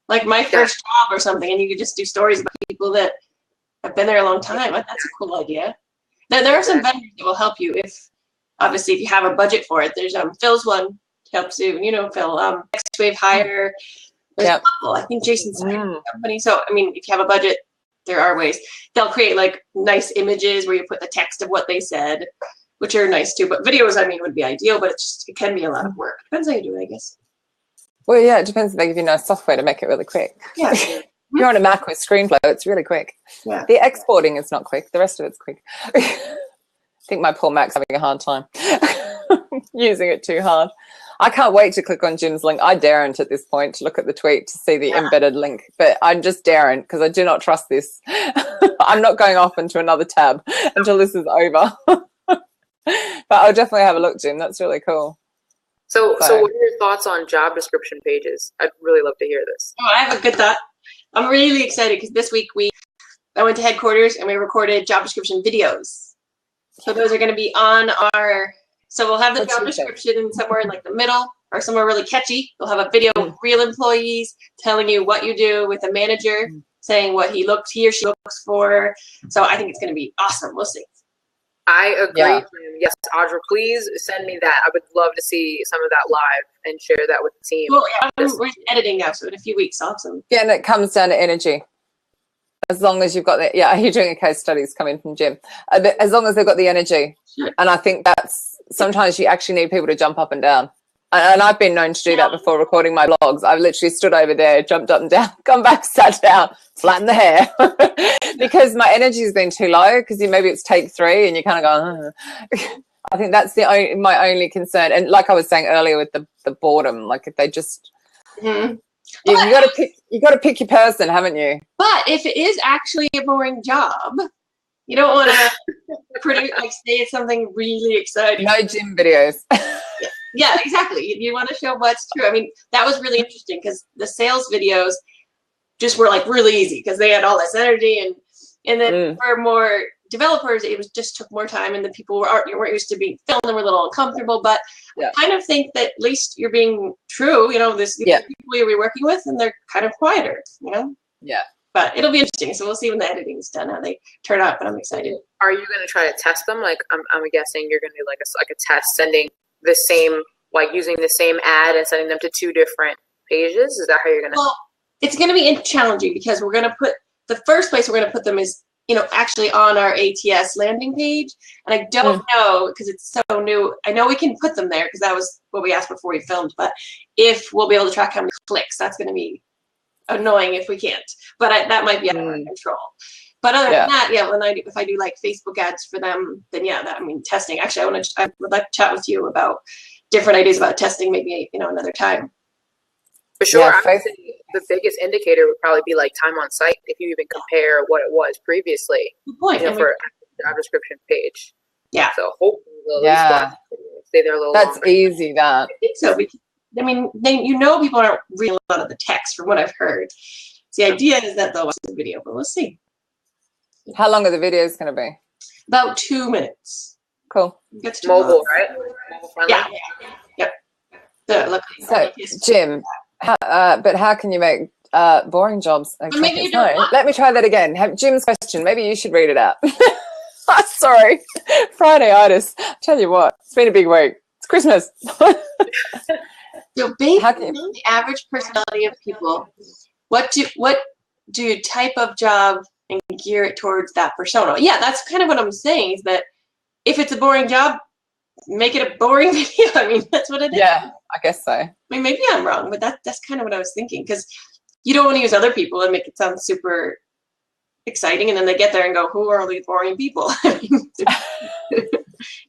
Like my first job or something, and you could just do stories about people that have been there a long time. That's a cool idea. There are some vendors that will help you if you have a budget for it. There's Phil's one helps you. Phil, Next Wave Hire. There's a couple. I think Jason's company. So if you have a budget, there are ways. They'll create nice images where you put the text of what they said, which are nice too. But videos, would be ideal, but it can be a lot of work. Depends how you do it, I guess. Well, yeah, it depends if they give you nice software to make it really quick. Yeah. If you're on a Mac with ScreenFlow, it's really quick. Yeah. The exporting is not quick. The rest of it's quick. I think my poor Mac's having a hard time using it too hard. I can't wait to click on Jim's link. I daren't at this point to look at the tweet to see the embedded link, but I'm just daren't because I do not trust this. I'm not going off into another tab until this is over. But I'll definitely have a look, Jim. That's really cool. So what are your thoughts on job description pages? I'd really love to hear this. Oh, I have a good thought. I'm really excited because this week I went to headquarters and we recorded job description videos. So those are going to be on so we'll have the job description somewhere in the middle or somewhere really catchy. We'll have a video of real employees telling you what you do with a manager, saying what he or she looks for. So I think it's going to be awesome. We'll see. I agree. Yeah. Yes, Audra, please send me that. I would love to see some of that live and share that with the team. Well, we're editing now, so in a few weeks, awesome. Yeah, and it comes down to energy. As long as you've got the, you're doing a case studies coming from Jim. As long as they've got the energy. Sure. And I think that's, sometimes you actually need people to jump up and down. And I've been known to do that before recording my vlogs. I've literally stood over there, jumped up and down, come back, sat down, flattened the hair. Because my energy has been too low, because maybe it's take 3 and you kind of go, I think that's my only concern. And like I was saying earlier with the boredom, if they just, you got to pick your person, haven't you? But if it is actually a boring job, You don't want to say it's something really exciting. No gym videos. Yeah, exactly. You want to show what's true. I mean, that was really interesting because the sales videos just were like really easy because they had all this energy, and then for more developers, it was just took more time, and the people weren't used to being filmed and were a little uncomfortable. But I kind of think that at least you're being true. You know, these people you'll be working with, and they're kind of quieter. You know. Yeah. But it'll be interesting. So we'll see when the editing's done how they turn out. But I'm excited. Are you going to try to test them? Like I'm guessing you're going to do like a test, sending the same, like using the same ad and sending them to 2 different pages. Is that how you're going to? Well, it's going to be challenging because we're going to put the first place we're going to put them is, you know, actually on our ATS landing page. And I don't know because it's so new. I know we can put them there because that was what we asked before we filmed. But if we'll be able to track how many clicks, that's going to be annoying if we can't. But that might be out of our control. But other than that, if I do like Facebook ads for them, then I mean, testing. Actually, I would like to chat with you about different ideas about testing, maybe another time. For sure. I would say the biggest indicator would probably be like time on site, if you even compare what it was previously. Good point. For a job description page. Yeah. So hopefully they'll at least stay there a little That's longer. easy, that. I think so. I mean, people aren't reading a lot of the text from what I've heard. So the idea is that they'll watch the video, but we'll see. How long are the videos going to be? About 2 minutes. Cool. Mobile, right? Mobile friendly? Yeah. Yep. So, Jim, but how can you make boring jobs? Maybe you don't. Let me try that again. Jim's question. Maybe you should read it out. Sorry. Friday-itis. Tell you what, it's been a big week. It's Christmas. So basically, the average personality of people, what do you type of job and gear it towards that persona? Yeah, that's kind of what I'm saying, is that if it's a boring job, make it a boring video. I mean, that's what it is. Yeah, I guess so. I mean, maybe I'm wrong, but that's kind of what I was thinking, because you don't want to use other people and make it sound super exciting, and then they get there and go, who are all these boring people? I mean,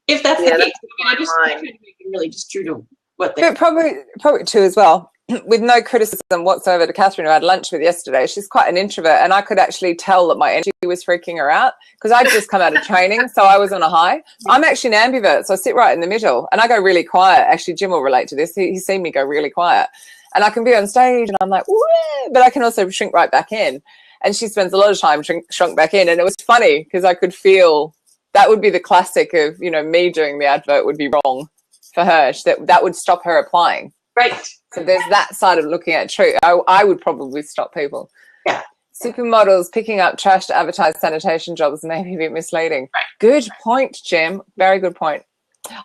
if that's the case, I just try to make it really just true to what they. But probably too as well. With no criticism whatsoever to Catherine, who I had lunch with yesterday. She's quite an introvert, and I could actually tell that my energy was freaking her out because I'd just come out of training, so I was on a high. I'm actually an ambivert, so I sit right in the middle, and I go really quiet. Actually, Jim will relate to this. He's seen me go really quiet, and I can be on stage, and I'm like, wah, but I can also shrink right back in. And she spends a lot of time shrunk back in, and it was funny because I could feel that would be the classic of, me doing the advert would be wrong for her. That would stop her applying. Right. So there's that side of looking at truth. I would probably stop people. Yeah. Supermodels picking up trash to advertise sanitation jobs may be a bit misleading. Right. Good point, Jim. Very good point.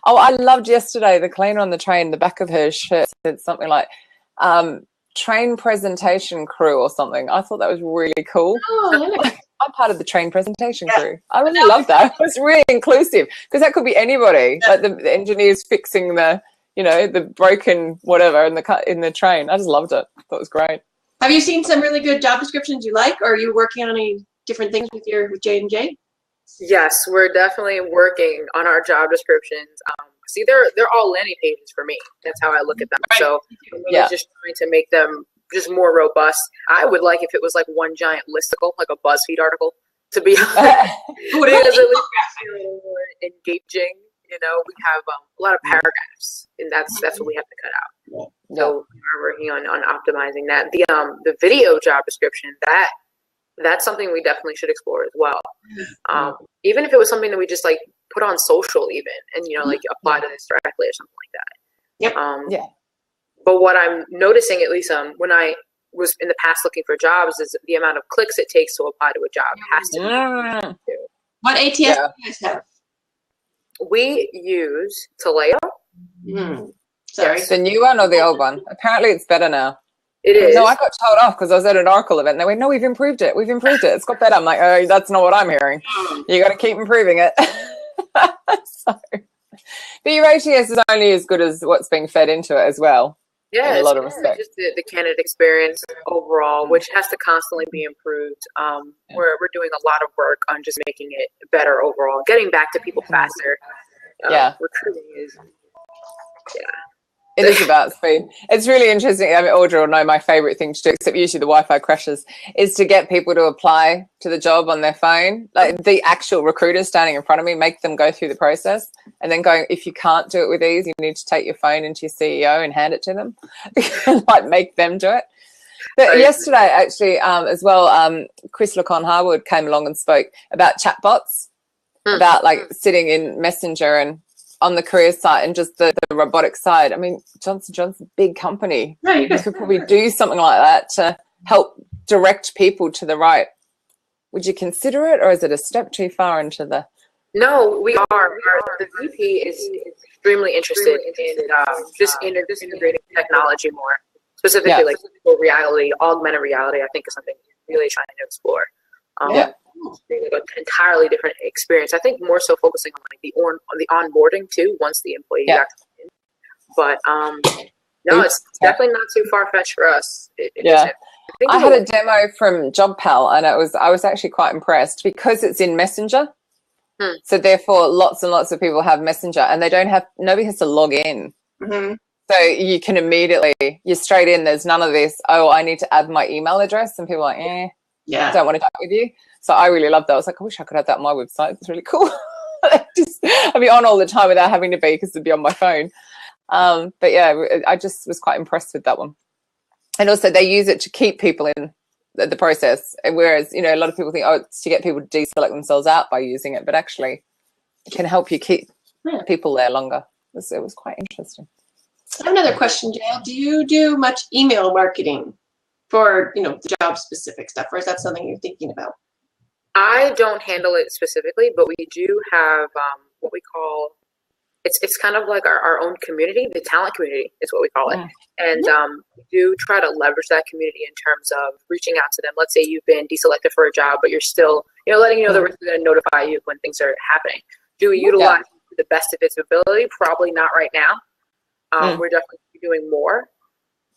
Oh, I loved yesterday the cleaner on the train, the back of her shirt said something like train presentation crew or something. I thought that was really cool. Oh, yeah. I'm part of the train presentation crew. I really love that. It was really inclusive because that could be anybody. Like the engineers fixing the broken whatever in the train. I just loved it. I thought it was great. Have you seen some really good job descriptions you like, or are you working on any different things with J&J? Yes, we're definitely working on our job descriptions. See, they're all landing pages for me. That's how I look at them. Right. So we're just trying to make them just more robust. I would like if it was like one giant listicle, like a BuzzFeed article, to be honest. Because at least it's a little more engaging. We have a lot of paragraphs, and that's what we have to cut out. Yeah. So we're working on optimizing that. The video job description, that's something we definitely should explore as well. Even if it was something that we just like put on social, even, and like apply to this directly or something like that. Yep. But what I'm noticing, at least when I was in the past looking for jobs, is the amount of clicks it takes to apply to a job has to be. What ATS do you guys have? We use Taleo. Sorry. The new one or the old one? Apparently it's better now. It is. No, I got told off because I was at an Oracle event and they went, no, we've improved it. It's got better. I'm like, oh, that's not what I'm hearing. You got to keep improving it. But your ATS is only as good as what's being fed into it as well. Yeah, a lot of respect. Just the candidate experience overall, which has to constantly be improved. We're doing a lot of work on just making it better overall, getting back to people faster. Recruiting is, It is about speed. It's really interesting. I mean, Audrey will know my favorite thing to do, except usually the Wi-Fi crashes, is to get people to apply to the job on their phone. Like the actual recruiter standing in front of me, make them go through the process, and then going, if you can't do it with ease, you need to take your phone into your CEO and hand it to them, like make them do it. But yesterday, actually, as well, Chris LeCon Harwood came along and spoke about chatbots, about like sitting in Messenger and on the career side and just the robotic side. I mean, Johnson & Johnson's a big company. No, you could probably do something like that to help direct people to the right. Would you consider it, or is it a step too far into the... No, we are. The VP is extremely interested in just integrating technology more, specifically like reality, augmented reality, I think is something we're really trying to explore. An entirely different experience. I think more so focusing on like the onboarding too, once the employee got in. But no, it's definitely not too far fetched for us. I had a demo from JobPal, and I was actually quite impressed because it's in Messenger. So therefore, lots and lots of people have Messenger, and nobody has to log in. So you can immediately, you're straight in. There's none of this. Oh, I need to add my email address, and people are like, I don't want to chat with you. So I really loved that. I was like, I wish I could have that on my website. It's really cool. I'd be on all the time without having to be, because it'd be on my phone. But yeah, I just was quite impressed with that one. And also they use it to keep people in the process. Whereas, a lot of people think, it's to get people to deselect themselves out by using it. But actually it can help you keep people there longer. It was quite interesting. I have another question, Jael. Do you do much email marketing for, the job specific stuff, or is that something you're thinking about? I don't handle it specifically, but we do have what we call, it's kind of like our own community, the talent community is what we call it. And we do try to leverage that community in terms of reaching out to them. Let's say you've been deselected for a job, but you're still, letting you know that we're going to notify you when things are happening. Do we utilize it to the best of its ability? Probably not right now. We're definitely doing more.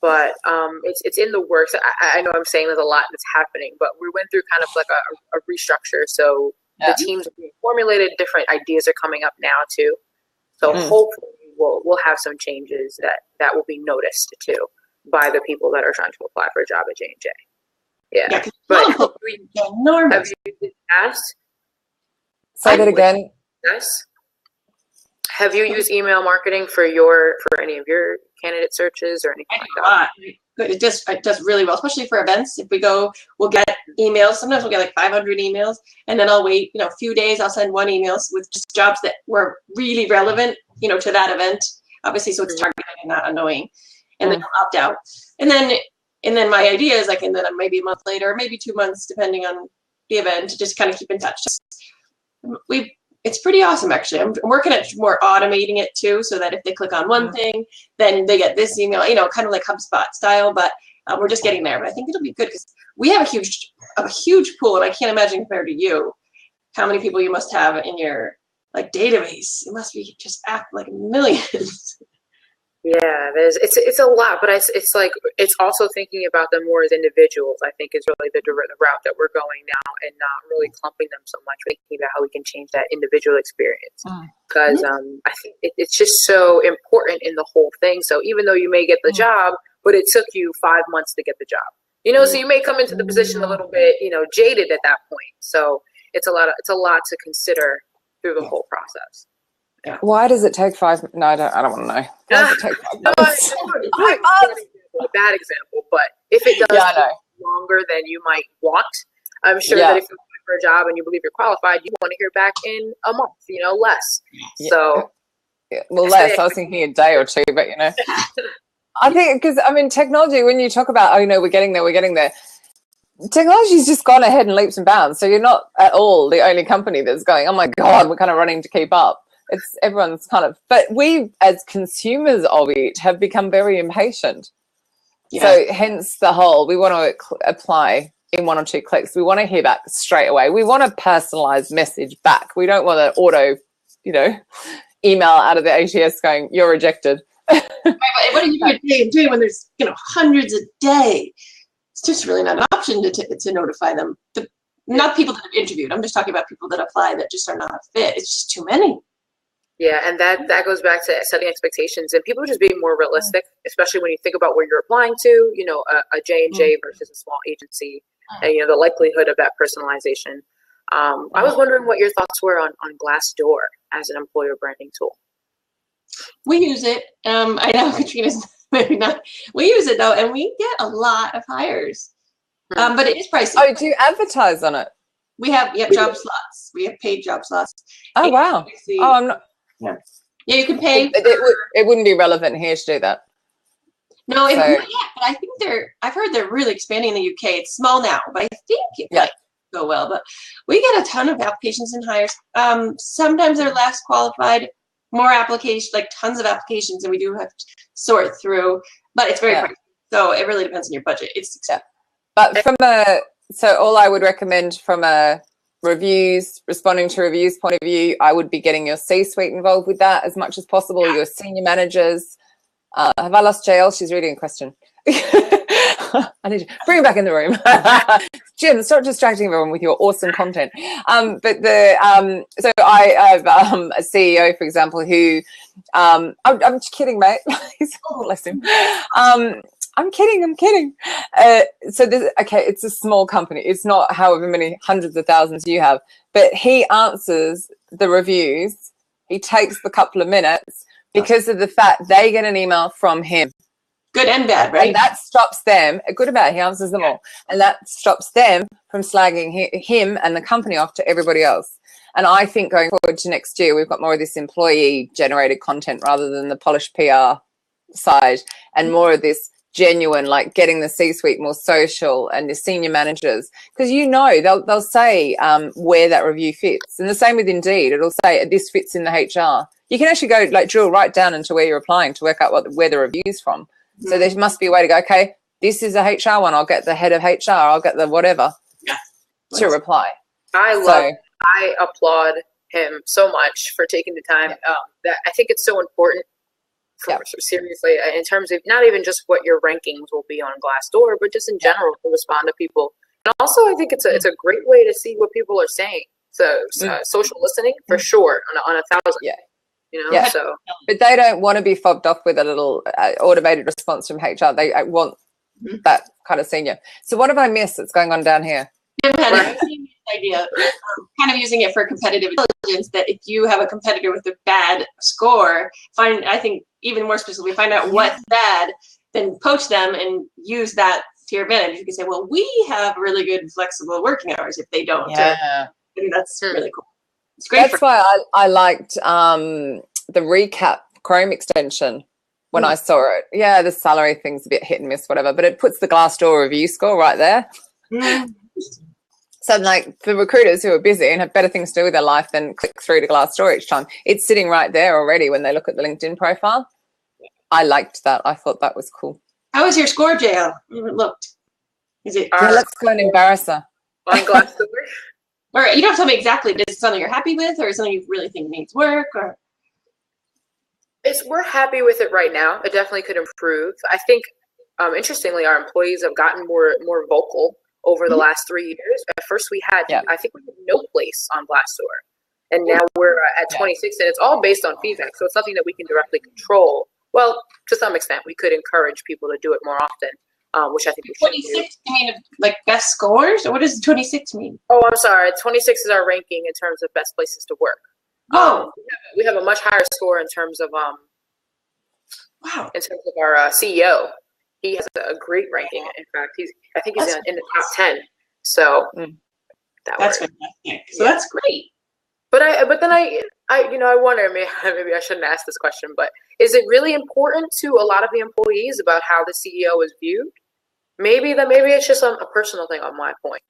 But it's in the works. I know I'm saying there's a lot that's happening, but we went through kind of like a restructure. So the teams are being formulated, different ideas are coming up now too. So hopefully we'll have some changes that will be noticed too by the people that are trying to apply for a job at J&J. Yeah. But have you asked? Say that again. Yes. Have you used email marketing for any of your candidate searches or anything like that? It does really well, especially for events. If we go, we'll get emails. Sometimes we'll get like 500 emails, and then I'll wait, a few days. I'll send one email with just jobs that were really relevant, to that event. Obviously, so it's targeted and not annoying. And then I'll opt out. And then my idea is and then maybe a month later, or maybe 2 months, depending on the event, to just kind of keep in touch. It's pretty awesome, actually. I'm working at more automating it too, so that if they click on one thing, then they get this email, kind of like HubSpot style, but we're just getting there. But I think it'll be good because we have a huge pool, and I can't imagine compared to you, how many people you must have in your database. It must be just like millions. Yeah, it's a lot, but it's also thinking about them more as individuals. I think is really the route that we're going now, and not really clumping them so much. Thinking about how we can change that individual experience, because I think it's just so important in the whole thing. So even though you may get the job, but it took you 5 months to get the job, so you may come into the position a little bit, jaded at that point. So it's a lot to consider through the whole process. Yeah. Why does it take 5? No, I don't want to know. Why does it take 5 months? A bad example, but if it does take longer than you might want, I'm sure that if you're looking for a job and you believe you're qualified, you want to hear back in a month, less. So, less. I was thinking a day or two, but I think because technology. When you talk about, we're getting there. Technology's just gone ahead in leaps and bounds. So you're not at all the only company that's going, oh my God, we're kind of running to keep up. It's everyone's but we as consumers of it have become very impatient. So hence the whole, we want to apply in 1 or 2 clicks. We want to hear back straight away. We want a personalized message back. We don't want an auto, email out of the ATS going, you're rejected. What are you doing when there's, hundreds a day? It's just really not an option to notify them. Not people that have interviewed. I'm just talking about people that apply that just are not a fit. It's just too many. Yeah, and that goes back to setting expectations and people just being more realistic, especially when you think about where you're applying to, you know, a J&J versus a small agency, and, you know, the likelihood of that personalization. I was wondering what your thoughts were on Glassdoor as an employer branding tool. We use it. I know Katrina's maybe not. We use it though, and we get a lot of hires. But it is pricey. Oh, do you advertise on it? We have job slots. We have paid job slots. Oh, wow. Oh, I'm not. Yeah, you can pay. It wouldn't be relevant here to do that. No, not yet, but I think I've heard they're really expanding in the UK. It's small now, but I think it might go well. But we get a ton of applications and hires. Sometimes they're less qualified, more applications, like tons of applications, and we do have to sort through. But it's very pricey, so it really depends on your budget. It's But so all I would recommend from a responding to reviews point of view, I would be getting your C-suite involved with that as much as possible, your senior managers. Have I lost JL? She's reading a question. I need to bring her back in the room. Jim, stop distracting everyone with your awesome content. So I have a CEO, for example, who I'm kidding, mate. Bless him. I'm kidding. So it's a small company. It's not however many hundreds of thousands you have, but he answers the reviews. He takes the couple of minutes because of the fact they get an email from him. Good and bad, right? And that stops them, good or bad, he answers them all. And that stops them from slagging him and the company off to everybody else. And I think going forward to next year, we've got more of this employee-generated content rather than the polished PR side, and more of this genuine, like getting the C-suite more social and the senior managers, because they'll say where that review fits. And the same with Indeed, it'll say this fits in the HR. You can actually go drill right down into where you're applying to work out where the review's from. So there must be a way to go, okay, this is a HR one, I'll get the head of HR, I'll get the whatever to reply. I applaud him so much for taking the time. That I think it's so important seriously, in terms of not even just what your rankings will be on Glassdoor, but just in general to respond to people. And also, I think it's a great way to see what people are saying. So social listening for sure on 1,000. So. But they don't want to be fobbed off with a little automated response from HR. They want that kind of senior. So what have I missed that's going on down here? I've had an idea, kind of using it for competitive intelligence, that if you have a competitor with a bad score, I think even more specifically, find out what's bad, then poach them and use that to your advantage. You can say, well, we have really good flexible working hours if they don't. Yeah. And that's really cool. It's great. That's why I liked the recap Chrome extension when I saw it. Yeah, the salary thing's a bit hit and miss, whatever, but it puts the Glassdoor review score right there. So like for recruiters who are busy and have better things to do with their life than click through to Glassdoor each time, it's sitting right there already when they look at the LinkedIn profile. I liked that. I thought that was cool. How was your score, JL? You haven't looked. Is it? Yeah, let's go and embarrass her. On Glassdoor? Or you don't have to tell me exactly. Is it something you're happy with, or something you really think needs work? Or we're happy with it right now. It definitely could improve. I think, interestingly, our employees have gotten more vocal over the last 3 years. At first, I think we had no place on Glassdoor, and now we're at 26, and it's all based on feedback. So it's something that we can directly control. Well, to some extent, we could encourage people to do it more often. Which I think we should 26, you mean like best scores? Or what does 26 mean? Oh, I'm sorry. 26 is our ranking in terms of best places to work. We have a much higher score in terms of in terms of our CEO. He has a great ranking. In fact, I think he's in the top 10. So that's fantastic. So that's great. But then I wonder, maybe I shouldn't ask this question, but is it really important to a lot of the employees about how the CEO is viewed? Maybe it's just a personal thing on my point.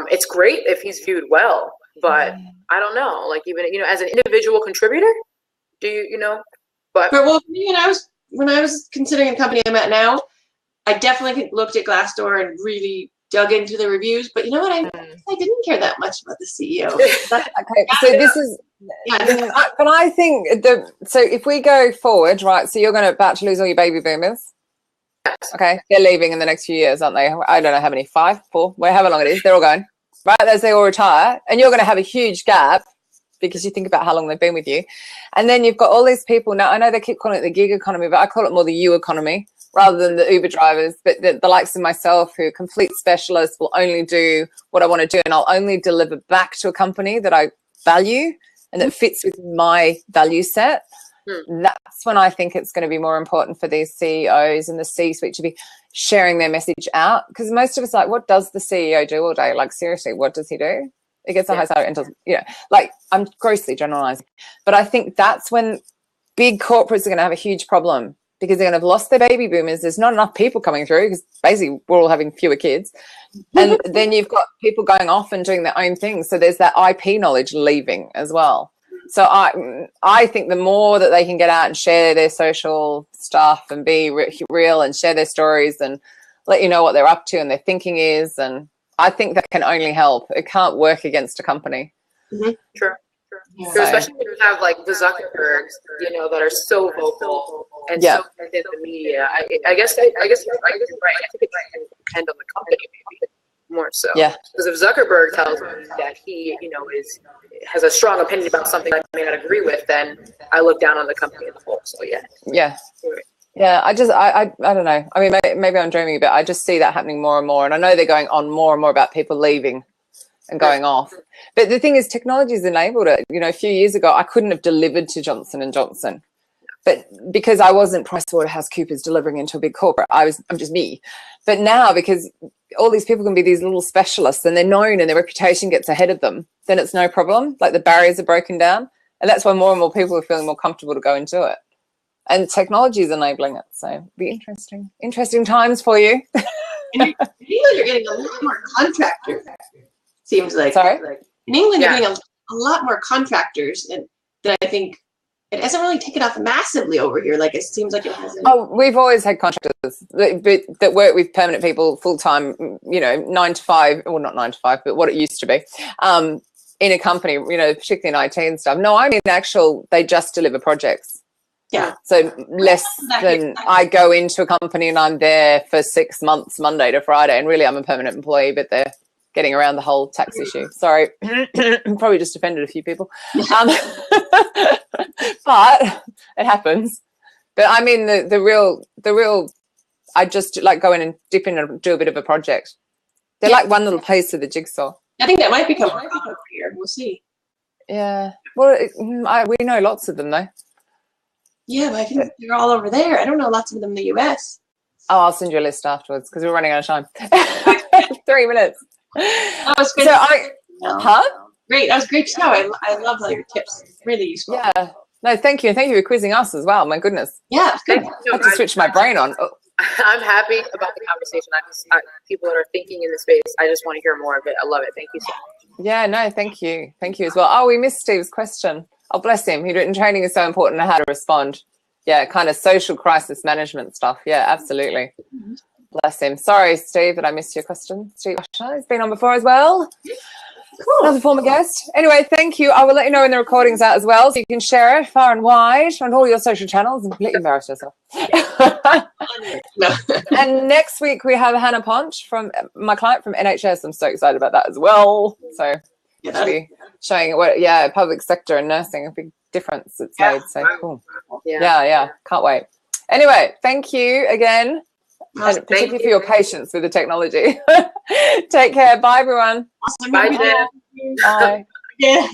It's great if he's viewed well, but I don't know. Like even as an individual contributor, do you know? But well, when I was considering the company I'm at now, I definitely looked at Glassdoor and really dug into the reviews. But you know what? I didn't care that much about the CEO. Okay, so this is. But I think so if we go forward, right? So you're about to lose all your baby boomers. Yes. Okay, they're leaving in the next few years, aren't they? I don't know how many, 5, 4, however long it is. They're all going right as they all retire, and you're going to have a huge gap because you think about how long they've been with you. And then you've got all these people now. I know they keep calling it the gig economy, but I call it more the U economy rather than the Uber drivers. But the likes of myself, who are complete specialists, will only do what I want to do, and I'll only deliver back to a company that I value and that fits with my value set. That's when I think it's going to be more important for these CEOs and the C-suite to be sharing their message out, because most of us are like, what does the CEO do all day? Like, seriously, what does he do? He gets a high salary and doesn't, like, I'm grossly generalizing, but I think that's when big corporates are going to have a huge problem, because they're going to have lost their baby boomers. There's not enough people coming through because basically we're all having fewer kids. And then you've got people going off and doing their own things. So there's that IP knowledge leaving as well. So I think the more that they can get out and share their social stuff and be real and share their stories and let you know what they're up to and their thinking is, and I think that can only help. It can't work against a company. True. Yeah. So especially when you have like the Zuckerbergs, that are so vocal and so connected to the media. I guess you're right. I think it can depend on the company maybe more so. Yeah. Because if Zuckerberg tells me that he, has a strong opinion about something I may not agree with, then I look down on the company as a whole. So yeah. Yeah. Yeah, I don't know. I mean, maybe I'm dreaming, but I just see that happening more and more. And I know they're going on more and more about people leaving and going off. But the thing is, technology has enabled it. A few years ago, I couldn't have delivered to Johnson & Johnson. But because I wasn't PricewaterhouseCoopers delivering into a big corporate, I'm just me. But now, because all these people can be these little specialists and they're known and their reputation gets ahead of them, then it's no problem. Like, the barriers are broken down. And that's why more and more people are feeling more comfortable to go into it. And technology is enabling it. So it'll be interesting times for you. In England, you're getting a lot more contractors. Seems like. Sorry? In England, you're getting a lot more contractors, and that I think it hasn't really taken off massively over here. Like, it seems like it hasn't. Oh, we've always had contractors that work with permanent people full time. 9 to 5. Well, not 9 to 5, but what it used to be. In a company, particularly in IT and stuff. No, I mean they just deliver projects. Yeah. So less than I go into a company and I'm there for 6 months, Monday to Friday, and really I'm a permanent employee, but they're getting around the whole tax issue. Sorry, probably just offended a few people. But it happens. But I mean, the real, I just like go in and dip in and do a bit of a project. They're like one little piece of the jigsaw. I think that might become a problem over here. We'll see. Yeah. Well, we know lots of them though. Yeah, but I think they're all over there. I don't know lots of them in the US. Oh, I'll send you a list afterwards because we're running out of time. 3 minutes. That was good. Great. That was great show. I love all your tips. Really useful. Yeah. No, thank you. And thank you for quizzing us as well. My goodness. Yeah, it's good. I had to switch my brain on. Oh. I'm happy about the conversation. People that are thinking in the space, I just want to hear more of it. I love it. Thank you so much. Yeah, no, thank you. Thank you as well. Oh, we missed Steve's question. Oh, bless him. Training is so important on how to respond. Yeah, kind of social crisis management stuff. Yeah, absolutely. Bless him. Sorry, Steve, that I missed your question. Steve has been on before as well. Cool. Another former guest. Anyway, thank you. I will let you know when the recording's out as well, so you can share it far and wide on all your social channels and completely embarrass yourself. And next week we have Hannah Ponch, from my client from NHS. I'm so excited about that as well. So she'll be showing what, public sector and nursing, a big difference it's made. So cool. Yeah. Can't wait. Anyway, thank you again. And particularly for your patience with the technology. Take care. Bye, everyone. Awesome. Bye, Jen. Bye. Yeah.